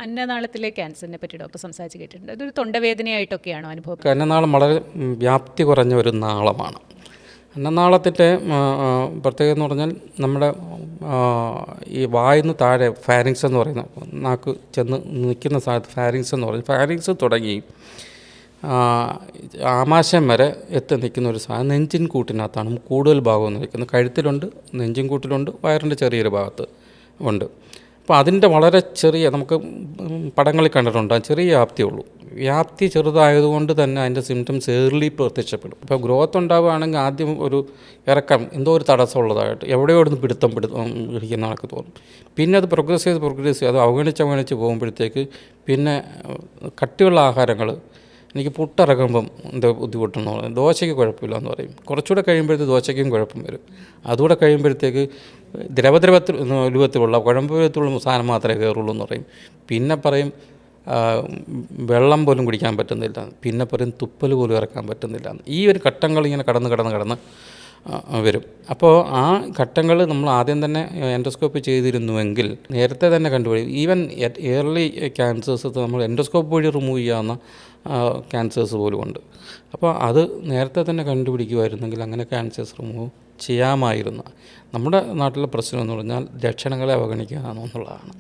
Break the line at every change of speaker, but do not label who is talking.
അന്നനാളത്തിലെ ക്യാൻസറിനെ പറ്റി ഡോക്ടർ സംസാരിച്ച് കേട്ടിട്ടുണ്ട്. അതൊരു തൊണ്ടവേദനയായിട്ടൊക്കെയാണോ അനുഭവം?
അന്നനാളം വളരെ വ്യാപ്തി കുറഞ്ഞ ഒരു നാളമാണ്. അന്നനാളത്തിൻ്റെ പ്രത്യേകത എന്ന് പറഞ്ഞാൽ നമ്മുടെ ഈ വായിന്ന് താഴെ ഫാരിങ്സ് എന്ന് പറയുന്ന നാക്ക് ചെന്ന് നിൽക്കുന്ന സ്ഥലത്ത് ഫാരിങ്സ് എന്ന് പറയും. ഫാരിങ്സ് തുടങ്ങി ആമാശയം വരെ എത്തി നിൽക്കുന്ന ഒരു സാധനം നെഞ്ചിൻ കൂട്ടിനകത്താണ് കൂടുതൽ ഭാഗം നിൽക്കുന്നത്. കഴുത്തിലുണ്ട്, നെഞ്ചിൻ കൂട്ടിലുണ്ട്, വയറിൻ്റെ ചെറിയൊരു ഭാഗത്ത് ഉണ്ട്. അപ്പോൾ അതിൻ്റെ വളരെ ചെറിയ, നമുക്ക് പടങ്ങളിൽ കണ്ടിട്ടുണ്ട്, ചെറിയ വ്യാപ്തിയുള്ളൂ. വ്യാപ്തി ചെറുതായതുകൊണ്ട് തന്നെ അതിൻ്റെ സിംറ്റംസ് ഏർലി പ്രത്യക്ഷപ്പെടും. ഇപ്പോൾ ഗ്രോത്ത് ഉണ്ടാവുകയാണെങ്കിൽ ആദ്യം ഒരു ഇറക്കം, എന്തോ ഒരു തടസ്സമുള്ളതായിട്ട് എവിടെയോ ഒന്ന് പിടുത്തം പിടിക്കുന്ന കണക്ക് തോന്നും. പിന്നെ അത് പ്രോഗ്രസ് ചെയ്ത് അത് അവഗണിച്ച് പോകുമ്പോഴത്തേക്ക് പിന്നെ കട്ടിയുള്ള ആഹാരങ്ങൾ, എനിക്ക് പുട്ടിറക്കുമ്പം എന്താ ബുദ്ധിമുട്ടെന്ന് പറയും, ദോശയ്ക്ക് കുഴപ്പമില്ല എന്ന് പറയും. കുറച്ചുകൂടെ കഴിയുമ്പോഴത്തേക്ക് ദോശയ്ക്കും കുഴപ്പം വരും. അതുകൂടെ കഴിയുമ്പോഴത്തേക്ക് രൂപത്തിലുള്ള കുഴമ്പ് രൂപത്തിലുള്ള സാധനം മാത്രമേ കയറുള്ളൂ എന്ന് പറയും. പിന്നെ പറയും വെള്ളം പോലും കുടിക്കാൻ പറ്റുന്നില്ല. പിന്നെ പറയും തുപ്പൽ പോലും ഇറക്കാൻ പറ്റുന്നില്ല. ഈ ഒരു ഘട്ടങ്ങൾ ഇങ്ങനെ കടന്ന് വരും. അപ്പോൾ ആ ഘട്ടങ്ങൾ നമ്മൾ ആദ്യം തന്നെ എൻഡോസ്കോപ്പി ചെയ്തിരുന്നുവെങ്കിൽ നേരത്തെ തന്നെ കണ്ടുപിടിക്കും. ഈവൻ ഏർലി ക്യാൻസേഴ്സ് നമ്മൾ എൻഡോസ്കോപ്പ് വഴി റിമൂവ് ചെയ്യാവുന്ന ക്യാൻസേഴ്സ് പോലും ഉണ്ട്. അപ്പോൾ അത് നേരത്തെ തന്നെ കണ്ടുപിടിക്കുമായിരുന്നെങ്കിൽ അങ്ങനെ ക്യാൻസേഴ്സ് റിമൂവ് ചെയ്യാമായിരുന്നു. നമ്മുടെ നാട്ടിലെ പ്രശ്നം എന്ന് പറഞ്ഞാൽ ലക്ഷണങ്ങളെ അവഗണിക്കുക എന്നുള്ളതാണ്.